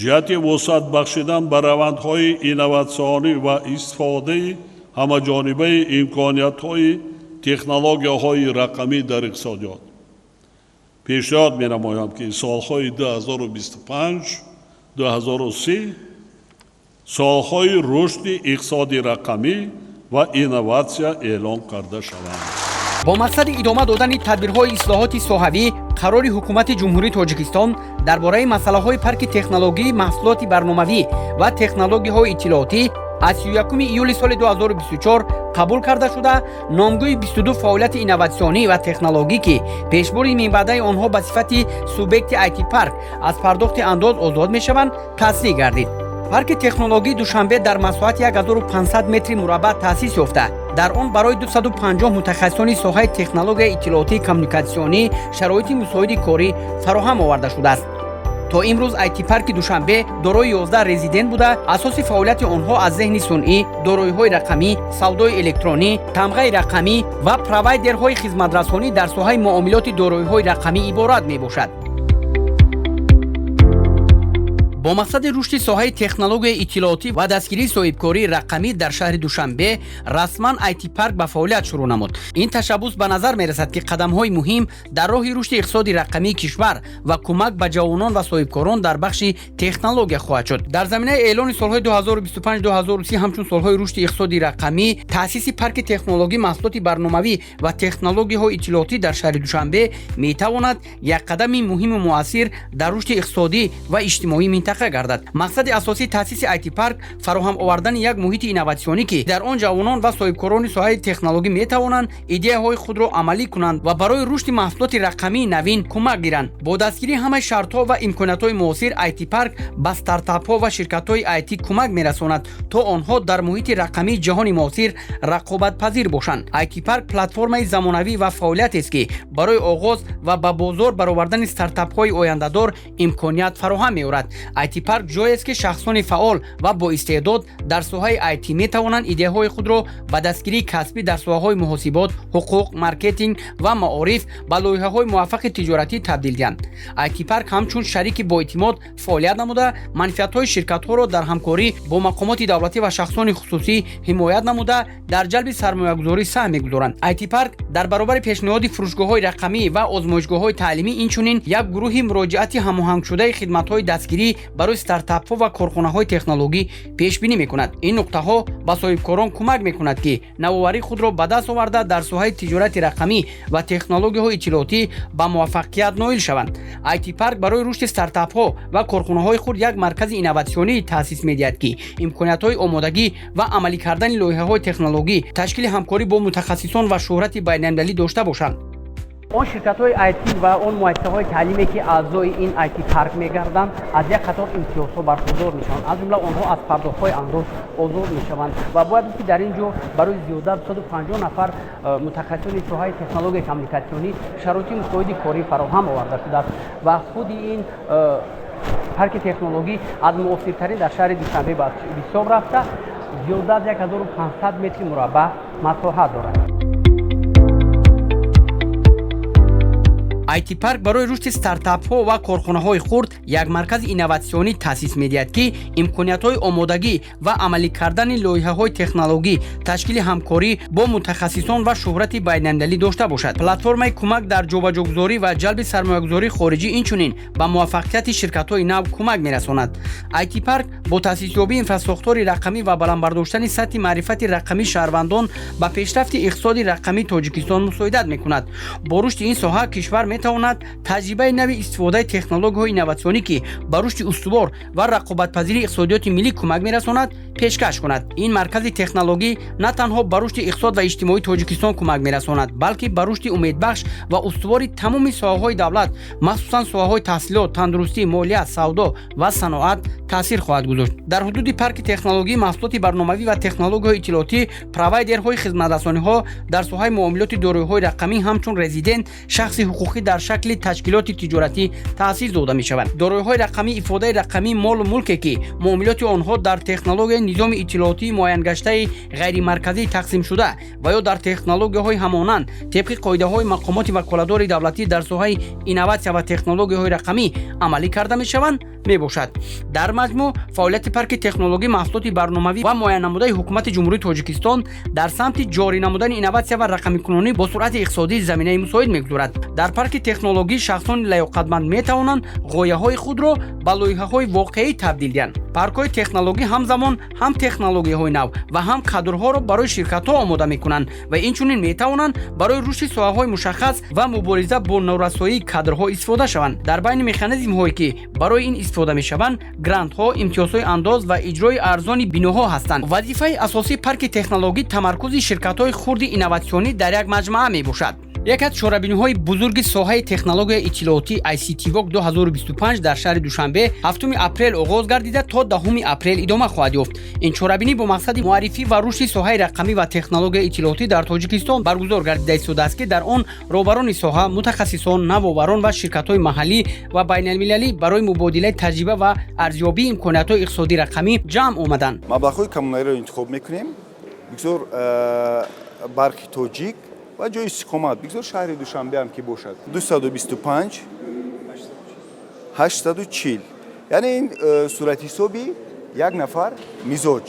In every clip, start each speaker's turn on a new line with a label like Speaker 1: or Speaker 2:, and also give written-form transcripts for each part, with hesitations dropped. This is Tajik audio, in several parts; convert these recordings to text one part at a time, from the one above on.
Speaker 1: ҷиҳати вусъат бахшидан ба равандҳои инноватсионӣ ва истифодаи ҳамаҷонибаи имкониятҳои технологияҳои рақамӣ дар иқтисодиёт. пешниҳод менамоям ки солҳои 2025-2030 солҳои рушди иқтисоди рақамӣ ва инноватсия эълон карда шаванд.
Speaker 2: бо мақсади идома додани тадбирҳои ислоҳоти соҳавӣ қарори ҳукумати ҷумҳурии тоҷикистон дар бораи масъалаҳои парки технологии маҳсулоти барномавӣ ва технологияҳои иттилоотӣ аз 31 июли соли 2024 қабул карда шуда номгӯи 22 фаъолияти инноватсионӣ ва технологӣ ки пешбури минбаъдаи онҳо ба сифати субъекти IT парк аз пардохти андоз озод мешаванд тасдиқ гардид. парки технологии душанбе дар масоҳати 1500 метри мураббаъ таъсис ёфта дар он барои 250 мутахассисони соҳаи технологияи иттилоотии коммуникатсионӣ шароити мусоиди корӣ фароҳам оварда шудааст. то имрӯз IT парки душанбе дорои 11 резидент буда асоси фаъолияти онҳо аз зеҳни сунъӣ, дороиҳои рақамӣ, савдои электронӣ, тамғаи рақамӣ ва провайдерҳои хизматрасонӣ дар соҳаи муомилоти дороиҳои рақамӣ иборат мебошад. бо мақсади рушди соҳаи технологияи иттилоотӣ ва дастгирии соҳибкории рақамӣ дар шаҳри душанбе расман IT парк ба фаъолият шурӯъ намуд. ин ташаббус ба назар мерасад ки қадамҳои муҳим дар роҳи рушди иқтисоди рақамии кишвар ва кӯмак ба ҷавонон ва соҳибкорон дар бахши технология хоҳад шуд. дар заминаи эълони солҳои 2025-2030 ҳамчун солҳои рушди иқтисоди рақамӣ, таъсиси парки технологӣ маҳсулоти барномавӣ ва технологияҳои иттилоотӣ дар шаҳри душанбе метавонад як қадами муҳиму муассир дар рушди иқтисодӣ ва иҷтимоии минтақа гардад. мақсади асосии таъсиси IT парк фароҳам овардани як муҳити инноватсионӣ ки дар он ҷавонон ва соҳибкорони соҳаи технологӣ метавонанд идеяҳои худро амалӣ кунанд ва барои рушди маҳсулоти рақамии навин кӯмак гиранд. бо дастгирии ҳамаи шартҳо ва имкониятҳои муосир IT парк ба стартапҳо ва ширкатҳои IT кӯмак мерасонад то онҳо дар муҳити рақамии ҷаҳони муосир рақобатпазир бошанд. IT парк платформаи замонавӣ ва фаъолиятест ки барои оғоз ва ба бозор баровардани стартапҳои ояндадор имконият фароҳам меорад. IT парк ҷоест ки шахсони фаъол ва боистеъдод дар соҳаи IT метавонанд идеяҳои худро ба дастгирии касбӣ дар соҳаҳои муҳосибот, ҳуқуқ, маркетинг ва маориф ба лоиҳаҳои муваффақи тиҷоратӣ табдил диҳанд. IT парк ҳамчун шарики боэътимод фаъолият намуда, манфиатҳои ширкатҳоро дар ҳамкорӣ бо мақомоти давлатӣ ва шахсони хусусӣ ҳимоят намуда дар ҷалби сармоягузорӣ саҳм мегузоранд. IT парк дар баробари пешниҳоди фурӯшгоҳҳои рақамӣ ва озмоишгоҳҳои таълимӣ инчунин як гурӯҳи муроҷиати ҳамоҳангшудаи хидматҳои дастгирӣ барои стартапҳо ва корхонаҳои технологӣ пешбинӣ мекунад. ин нуқтаҳо ба соҳибкорон кӯмак мекунад ки навоварии худро ба даст оварда дар соҳаи тиҷорати рақамӣ ва технологияҳои иттилоотӣ ба муваффақият ноил шаванд. IT парк барои рушди стартапҳо ва корхонаҳои худ як маркази инноватсионӣ таъсис медиҳад ки имкониятҳои омодагӣ ва амалӣ кардани лоиҳаҳои технологӣ, ташкили ҳамкорӣ бо мутахассисон ва шӯҳрати байналмилалӣ дошта бошанд. он ширкатҳои IT ва он муассисаҳои таълиме ки аъзои ин IT парк мегарданд аз як қатор имтиёзҳо бархурдор мешаванд. аз ҷумла онҳо аз пардохтҳои андоз озод мешаванд ва бояд ки дар ин ҷо барои зиёда 250 нафар мутахассисони соҳаи технологияи коммуникатсионӣ шароити мусоиди корӣ фароҳам оварда шудааст ва худи ин парки технологӣ аз муосиртарин дар шаҳри душанбе ба ҳисоб рафта зиёда аз 1500 метри мураббаъ масоҳат дорад. IT парк барои рушди стартапҳо ва корхонаҳои хурд як маркази инноватсионӣ таъсис медиҳад ки имкониятҳои омодагӣ ва амалӣ кардани лоиҳаҳои технологӣ, ташкили ҳамкорӣ бо мутахассисон ва шӯҳрати байналмилалӣ дошта бошад. платформаи кӯмак дар ҷобаҷогузорӣ ва ҷалби сармоягузории хориҷӣ инчунин ба муваффақияти ширкатҳои нав кӯмак мерасонад. IT парк бо таъсисёбии инфраструктураи рақамӣ ва баландбардоштани сатҳи маърифати рақамии шаҳрвандон ба пешрафти иқтисоди рақамии тоҷикистон мусоидат мекунад. бо рушди ин соҳа кишвар метавонад таҷрибаи нави истифодаи технологияҳои инноватсионӣ ки ба рушди устувор ва рақобатпазирии иқтисодиёти миллӣ кӯмак мерасонад пешкаш кунад. ин маркази технологӣ на танҳо ба рушди иқтисод ва иҷтимоии тоҷикистон кӯмак мерасонад, балки ба рушди умедбахш ва устувори тамоми соҳаҳои давлат, махсусан соҳаҳои таҳсилот, тандурустӣ, молия, савдо ва саноат таъсир хоҳад гузошт. дар ҳудуди парки технологӣ маҳсулоти барномавӣ ва технологияҳои иттилоотӣ, провайдерҳои хизматрасониҳо дар соҳаи муомилоти дороиҳои рақамӣ ҳамчун резидент, шахси ҳуқуқӣ дар шакли ташкилоти тиҷоратӣ таъсис дода мешаванд. дороиҳои рақамӣ ифодаи рақамии молу мулке ки муомилоти онҳо дар технологияи низоми иттилоотии муайянгаштаи ғайримарказӣ тақсимшуда ва ё дар технологияҳои ҳамонанд табқи қоидаҳои мақомоти ваколатдори давлатӣ дар соҳаи инноватсия ва технологияҳои рақамӣ амалӣ карда мешаванд мебошад. дар маҷмӯъ фаъолияти парки технологӣ маҳсулоти барномавӣ ва муайяннамудаи ҳукумати ҷумҳурии тоҷикистон дар самти ҷорӣ намудани инноватсия ва рақамикунонӣ бо суръати иқтисодӣ заминаи мусоид мегузорад. дар парки технологӣ шахсони лаёқатманд метавонанд ғояҳои худро ба лоиҳаҳои воқеӣ табдил диҳанд. паркҳои технологӣ ҳамзамон ҳам технологияҳои нав ва ҳам кадрҳоро барои ширкатҳо омода мекунанд ва инчунин метавонанд барои рушди соҳаҳои мушаххас ва мубориза бо норасоии кадрҳо истифода шаванд. дар байни механизмҳое ки барои ин истифода мешаванд грантҳо, имтиёзҳои андоз ва иҷрои арзони биноҳо ҳастанд. вазифаи асосии парки технологӣ тамаркузи ширкатҳои хурди инноватсионӣ дар як маҷмӯа мебошад. яке аз чорабиниҳои бузурги соҳаи технологияи иттилоотӣ ICT Walk 2025 дар шаҳри Душанбе 7 апрел оғоз гардида то 10 апрел идома хоҳад ёфт. ин чорабинӣ бо мақсади муаррифӣ ва рушди соҳаи рақамӣ ва технологияи иттилоотӣ дар Тоҷикистон баргузор гардида истодааст ки дар он роҳбарони соҳа, мутахассисон, навоварон ва ширкатҳои маҳаллӣ ва байналмилалӣ барои мубодилаи таҷриба ва арзёбии имкониятҳои иқтисодии рақамӣ ҷамъ омаданд.
Speaker 3: маблағҳои коммуналиро интихоб мекунем. бигзор барқи тоҷик ва ҷои истиқомат бигзор шаҳри Душанбе ҳам ки бошад 225 840 яъне ин суратҳисоби як нафар мизоҷ.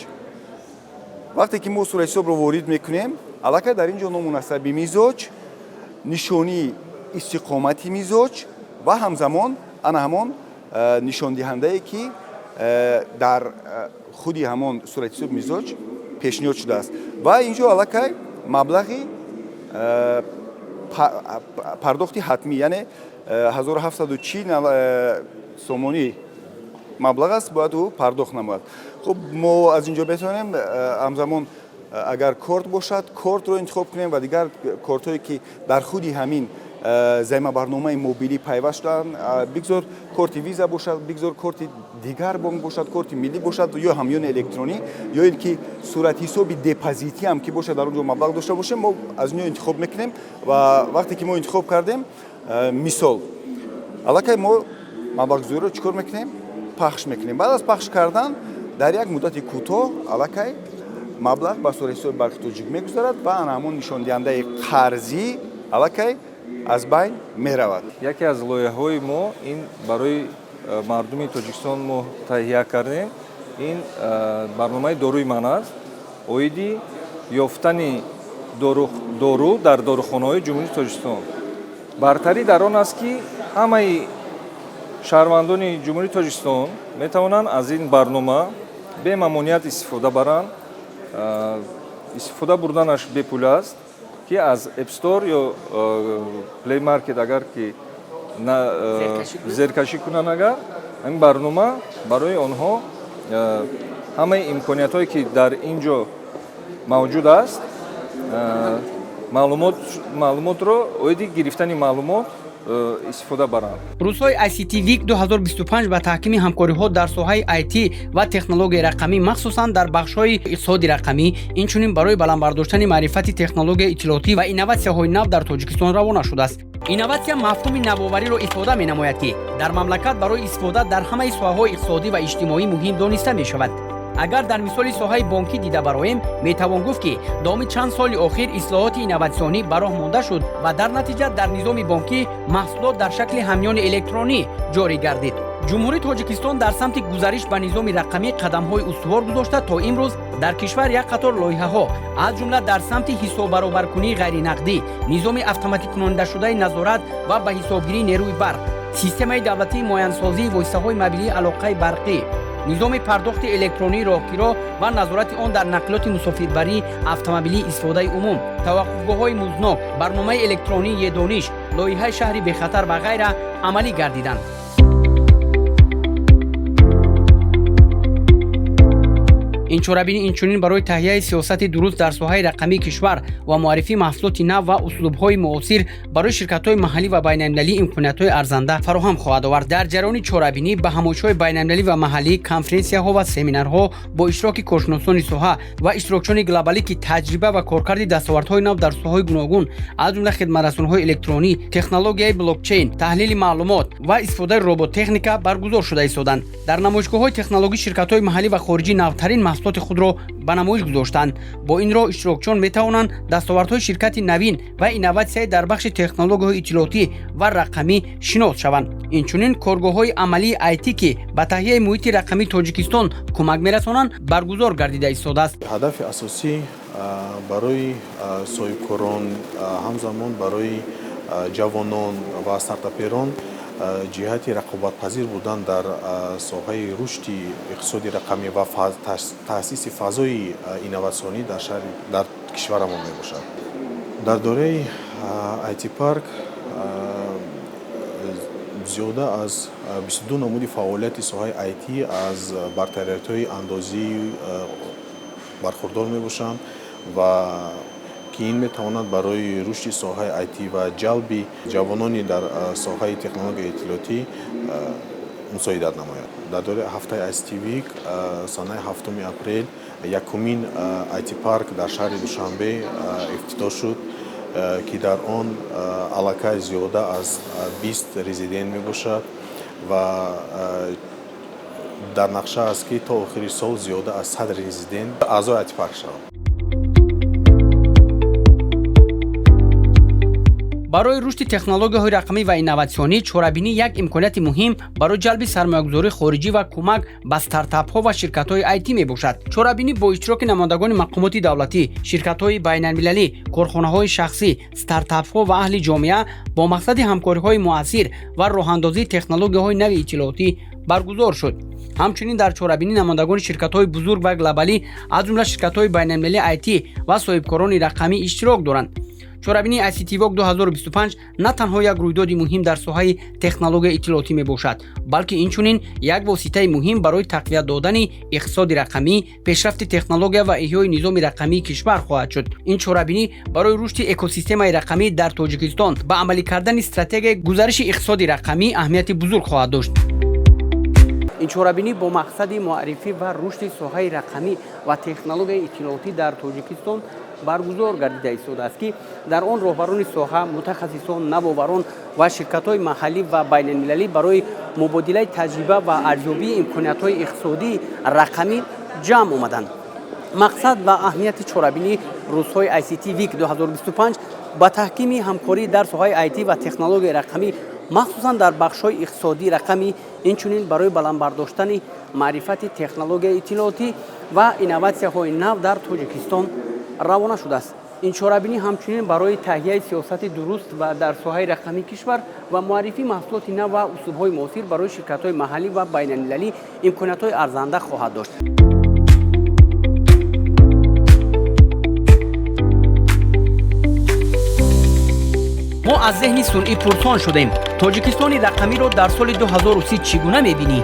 Speaker 3: вақте ки мо суратҳисобро ворид мекунем аллакай дар ин ҷо ному насаби мизоҷ, нишонии истиқомати мизоҷ ва ҳамзамон ана ҳамон нишондиҳандае ки дар худи ҳамон суратҳисоби мизоҷ пешниҳод шудааст ва ин ҷо аллакай маблағи пардохти ҳатмӣ яъне 1740 сомонӣ маблағ аст бояд ӯ пардохт намояд. хуб мо аз ин ҷо метавонем ҳамзамон агар корт бошад кортро интихоб кунем ва дигар кортҳое ки дар худи ҳамин займабарномаи мобилӣ пайваст шудаанд бигзор корти виза бошад, бигзор корти дигар бонк бошад, корти миллӣ бошад ё ҳамёни электронӣ ё ин ки суратҳисоби депозитӣ ҳам ки бошад дар он ҷо маблағ дошта бошем мо аз инҳо интихоб мекунем ва вақте ки мо интихоб кардем мисол аллакай мо маблағгузориро чӣ кор мекунем пахш мекунем. баъд аз пахш кардан дар як муддати кӯтоҳ аллакай маблағ ба суратҳисоби барқи тоҷик мегузарад ва ана ҳамон нишондиҳандаи қарзӣ аллакай аз байн меравад.
Speaker 4: яке аз лоиҳаҳои мо ин барои мардуми Тоҷикистон мо таҳия кардем ин барномаи доруи ман аст оиди ёфтани дору дар дорухонаҳои ҷумҳурии Тоҷикистон. бартарӣ дар он аст ки ҳамаи шаҳрвандони ҷумҳурии Тоҷикистон метавонанд аз ин барнома бемамоният истифода баранд. истифода бурданаш бепул аст ки аз App Store ё Play Market агар ки зеркашӣ кунанд агар ин барнома барои онҳо ҳамаи имкониятҳое ки дар ин ҷо мавҷуд аст маълумотро оиди гирифтани маълумот истифода баранд.
Speaker 2: рӯзҳои ICT Week 2025 ба таҳкими ҳамкориҳо дар соҳаи IT ва технологияи рақамӣ махсусан дар бахшҳои иқтисоди рақамӣ инчунин барои баландбардоштани маърифати технологияи иттилоотӣ ва инноватсияҳои нав дар Тоҷикистон равона шудааст. инноватсия мафҳуми навовариро ифода менамояд ки дар мамлакат барои истифода дар ҳамаи соҳаҳои иқтисодӣ ва иҷтимоӣ муҳим дониста мешавад. агар дар мисоли соҳаи бонкӣ дида бароем метавон гуфт ки доми чанд соли охир ислоҳоти инноватсионӣ ба роҳ монда шуд ва дар натиҷа дар низоми бонкӣ маҳсулот дар шакли ҳамёни электронӣ ҷорӣ гардид. ҷумҳурии Тоҷикистон дар самти гузариш ба низоми рақамӣ қадамҳои устувор гузошта то имрӯз дар кишвар як қатор лоиҳаҳо аз ҷумла дар самти ҳисоббаробаркунии ғайринақдӣ, низоми автоматикунонидашудаи назорат ва ба ҳисобгирии нерӯи барқ, системаи давлатии муайянсозии воситаҳои мобилии алоқаи барқӣ, низоми пардохти электронии роҳгиро ва назорати он дар нақлиёти мусофирбарии автомобилии истифодаи умум, таваққуфгоҳҳои музнок, барномаи электронии едониш, лоиҳаи шаҳри бехатар ва ғайра амалӣ гардиданд. ин чорабинӣ инчунин барои таҳияи сиёсати дуруст дар соҳаи рақамии кишвар ва муаррифии маҳсулоти нав ва услубҳои муосир барои ширкатҳои маҳаллӣ ва байналмилалӣ имкониятҳои арзанда фароҳам хоҳад овард. дар ҷараёни чорабинӣ ба ҳамоишҳои байналмилалӣ ва маҳаллӣ, конференсияҳо ва семинарҳо бо иштироки коршиносони соҳа ва иштирокчиёни глобалӣ ки таҷриба ва коркарди дастовардҳои нав дар соҳаҳои гуногун аз ҷумла хидматрасониҳои электронӣ, технологияи блокчейн, таҳлили маълумот ва истифодаи роботехника баргузор шуда истоданд. дар намоишгоҳҳои технологӣ ширкатҳои маҳаллӣ ва хориҷӣ навтарин маҳсулоти худро ба намоиш гузоштанд. бо ин роҳ иштирокчиён метавонанд дастовардҳои ширкати навин ва инноватсия дар бахши технологияҳои иттилоотӣ ва рақамӣ шинос шаванд. инчунин коргоҳҳои амалии IT ки ба таҳияи муҳити рақамии Тоҷикистон кӯмак мерасонанд баргузор гардида истодааст.
Speaker 5: ҳадафи асосӣ барои соҳибкорон, ҳамзамон барои ҷавонон ва стартаперон ҷиҳати рақобатпазир будан дар соҳаи рушди иқтисоди рақамӣ ва таъсиси фазои инноватсионӣ дар кишварамон мебошад. дар дораи IT парк зиёда аз 22 намуди фаъолияти соҳаи IT аз бартариятҳои андозӣ бархурдор мебошанд ва ки ин метавонад барои рушди соҳаи IT ва ҷалби ҷавонони дар соҳаи технологияи иттилоотӣ мусоидат намояд. дар дораи ҳафтаи ICT Week санаи 7 апрел якумин IT парк дар шаҳри Душанбе ифтитоҳ шуд ки дар он аллакай зиёда аз 20 резидент мебошад ва дар нақша аст ки то охири сол зиёда аз 100 резидент аъзои IT парк шаванд.
Speaker 2: барои рушди технологияҳои рақамӣ ва инноватсионӣ чорабинӣ як имконияти муҳим барои ҷалби сармоягузории хориҷӣ ва кӯмак ба стартапҳо ва ширкатҳои IT мебошад. чорабинӣ бо иштироки намояндагони мақомоти давлатӣ, ширкатҳои байналмилалӣ, корхонаҳои шахсӣ, стартапҳо ва аҳли ҷомеа бо мақсади ҳамкориҳои муассир ва роҳандозии технологияҳои нави иттилоотӣ баргузор шуд. ҳамчунин дар чорабинӣ намояндагони ширкатҳои бузург ва глобалӣ аз ҷумла ширкатҳои байналмилалии IT ва соҳибкорони рақамӣ иштирок доранд. чорабинии ICT Week 2025 на танҳо як рӯйдоди муҳим дар соҳаи технологияи иттилоотӣ мебошад, балки инчунин як воситаи муҳим барои тақвият додани иқтисоди рақамӣ, пешрафти технология ва иҳёи низоми рақамии кишвар хоҳад шуд. ин чорабинӣ барои рушди экосистемаи рақамӣ дар Тоҷикистон ба амалӣ кардани стратегияи гузариши иқтисоди рақамӣ аҳамияти бузург хоҳад дошт. ин чорабинӣ бо мақсади муаррифӣ ва рушди соҳаи рақамӣ ва технологияи иттилоотӣ дар Тоҷикистон баргузор гардида истодааст ки дар он роҳбарони соҳа, мутахассисон, навоварон ва ширкатҳои маҳаллӣ ва байналмилалӣ барои мубодилаи таҷриба ва арзёбии имкониятҳои иқтисодии рақамӣ ҷамъ омаданд. мақсад ва аҳамияти чорабинии рӯзҳои ICT Week 2025 ба таҳкими ҳамкорӣ дар соҳаи IT ва технологияи рақамӣ махсусан дар бахшҳои иқтисодии рақамӣ, инчунин барои баландбардоштани маърифати технологияи иттилоотӣ ва инноватсияҳои нав дар Тоҷикистон равона шудааст. ин чорабинӣ ҳамчунин барои таҳияи сиёсати дуруст ва дар соҳаи рақамии кишвар ва муаррифии маҳсулоти нав ва услубҳои муосир барои ширкатҳои маҳаллӣ ва байналмилалӣ имкониятҳои арзанда хоҳад дошт. мо аз зеҳни сунъӣ пурсон шудем. Тоҷикистони рақамиро дар соли 2030 чӣ гуна мебинӣ?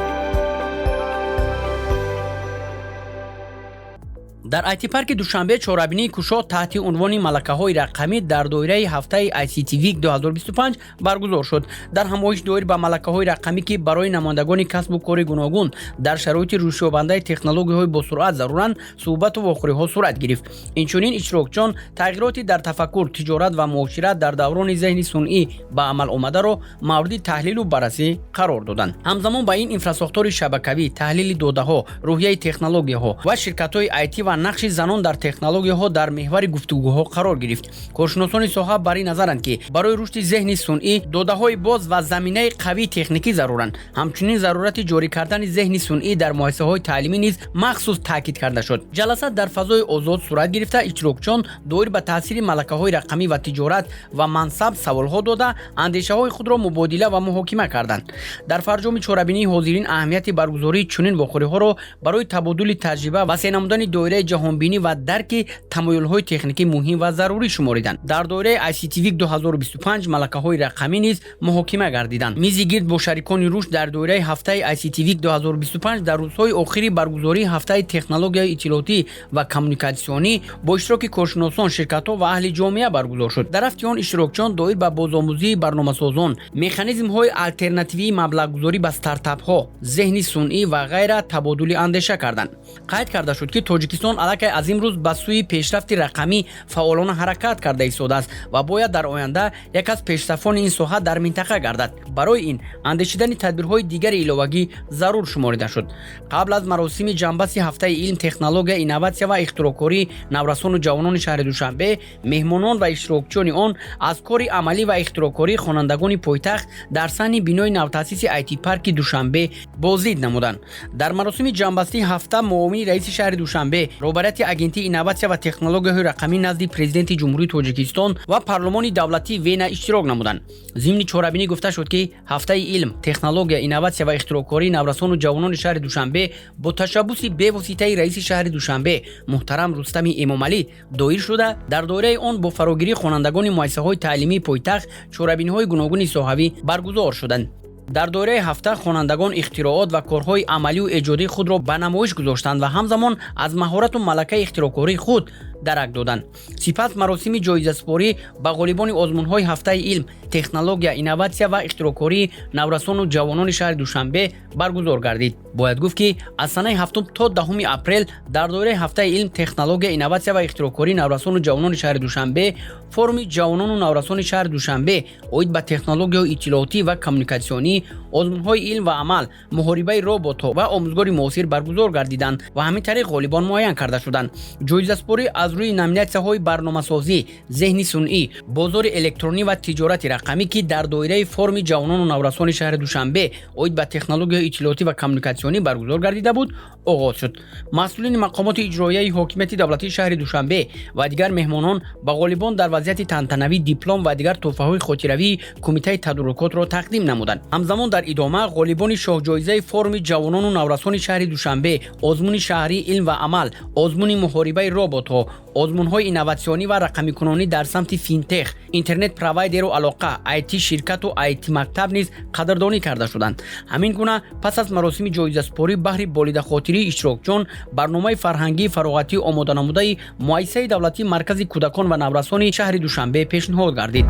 Speaker 2: дар IT парки Душанбе чорабинии кушод таҳти унвони малакаҳои рақамӣ дар доираи ҳафтаи ICT Week 2025 баргузор шуд. дар ҳамоиш доир ба малакаҳои рақамӣ ки барои намояндагони касбу кори гуногун дар шароити рушдёбандаи технологияҳои босуръат заруранд, суҳбату вохӯриҳо сурат гирифт. инчунин иштирокчиён тағйироти дар тафаккур, тиҷорат ва муошират дар даврони зеҳни сунъӣ ба амал омадаро мавриди таҳлилу баррасӣ қарор доданд. ҳамзамон ба ин инфраструктураи шабакавӣ, таҳлили додаҳо, рӯҳияи технологияҳо ва ширкатҳои IT ва нақши занон дар технологияҳо дар меҳвари гуфтугӯҳо қарор гирифт. коршиносони соҳа бар ин назаранд ки барои рушди зеҳни сунъӣ додаҳои боз ва заминаи қавии техникӣ заруранд. ҳамчунин зарурати ҷорӣ кардани зеҳни сунъӣ дар муассисаҳои таълимӣ низ махсус таъкид карда шуд. ҷаласа дар фазои озод сурат гирифта, иштирокчиён доир ба таъсири малакаҳои рақамӣ ва тиҷорат ва мансаб саволҳо дода, андешаҳои худро мубодила ва муҳокима карданд. дар фарҷоми чорабинии ҳозирин аҳамияти баргузории чунин вохӯриҳоро барои табодули таҷриба ва сенамудани доираи ҷаҳонбинӣ ва дарки тамоюлҳои техникӣ муҳим ва зарурӣ шумориданд. Дар доираи ICT Week 2025 малакаҳои рақамӣ низ муҳокима гардиданд. Мизи гирд бо шарикони рушд дар доираи ҳафтаи ICT Week 2025 дар рӯзҳои охири баргузории ҳафтаи технологияи иттилоотӣ ва коммуникатсионӣ бо иштироки коршиносон, ширкатҳо ва аҳли ҷомеа баргузор шуд. Дар рафти он иштирокчиён доир ба бозомӯзии барномасозон, механизмҳои алтернативии маблағгузорӣ ба стартапҳо, зеҳни сунъӣ ва ғайра табодули андеша карданд. қайд карда шуд, ки Тоҷикистон аллакай аз имрӯз ба сӯи пешрафти рақамӣ фаъолона ҳаракат карда истодааст ва бояд дар оянда яке аз пешсафони ин соҳа дар минтақа гардад. Барои ин андешидани тадбирҳои дигари иловагӣ зарур шуморида шуд. Қабл аз маросими ҷанбасти ҳафтаи илм, технология, инноватсия ва ихтироъкории наврасону ҷавонони шаҳри Душанбе, меҳмонон ва иштирокчиёни он аз кори амалӣ ва ихтироъкории хонандагони пойтахт дар саҳни бинои навтаъсиси IT парки Душанбе боздид намуданд. Дар маросими ҷанбастии ҳафта муовини раиси шаҳри Душанбе, роҳбарияти агентии инноватсия ва технологияҳои рақамӣ назди президенти ҷумҳурии Тоҷикистон ва парлумони давлатии Вена иштирок намуданд. Зимни чорабинӣ гуфта шуд, ки ҳафтаи илм, технология, инноватсия ва ихтироъкории наврасону ҷавонони шаҳри Душанбе бо ташаббуси бевоситаи раиси шаҳри Душанбе муҳтарам Рустами Эмомалӣ доир шуда, дар доираи он бо фарогирии хонандагони муассисаҳои таълимии пойтахт чорабиниҳои гуногуни соҳавӣ баргузор шуданд. дар доираи ҳафта хонандагон ихтироот ва корҳои амалию эҷодии худро ба намоиш гузоштанд ва ҳамзамон аз маҳорату малакаи ихтироъкории худ дарак доданд. Сипас маросими ҷоизаспорӣ ба ғолибони озмунҳои ҳафтаи илм, технология, инноватсия ва ихтироъкории наврасону ҷавонони шаҳри Душанбе баргузор гардид. Бояд гуфт, ки аз санаи 7 то 10 апрел дар доираи ҳафтаи илм, технология, инноватсия ва ихтироъкории наврасону ҷавонони шаҳри Душанбе форуми ҷавонону наврасони шаҳри Душанбе оид ба технологияҳои иттилоотӣ ва коммуникатсионӣ, озмунҳои илм ва амал, муҳорибаи роботҳо ва омӯзгори муосир баргузор гардиданд ва ҳамин тариқ ғолибон муайян карда шуданд. Ҷоизаспорӣ аз рӯи номинатсияҳои барномасозӣ, зеҳни сунъӣ, бозори электронӣ ва тиҷорати рақамӣ, ки дар доираи форуми ҷавонону наврасони шаҳри Душанбе оид ба технологияҳои иттилоотӣ ва коммуникатсионӣ баргузор гардида буд, оғоз шуд. Масъулини мақомоти иҷроияи ҳокимияти давлатии шаҳри Душанбе ва дигар меҳмонон ба ғолибон дар вазъияти тантанавӣ диплом ва дигар тӯҳфаҳои хотиравии кумитаи тадорукотро тақдим намуданд. ҳамзамон дар идома ғолибони шоҳҷоизаи форуми ҷавонону наврасони шаҳри Душанбе, озмуни шаҳрии илм ва амал, озмуни муҳорибаи роботҳо, озмунҳои инноватсионӣ ва рақамикунонӣ дар самти финтех, интернет провайдеру алоқа, IT ширкату IT мактаб низ қадрдонӣ карда шуданд. ҳамин гуна пас аз маросими ҷоизаспорӣ баҳри болидахотирии иштирокчиён барномаи фарҳангии фароғатии омоданамудаи муассисаи давлатии маркази кӯдакон ва наврасони шаҳри Душанбе пешниҳод гардид.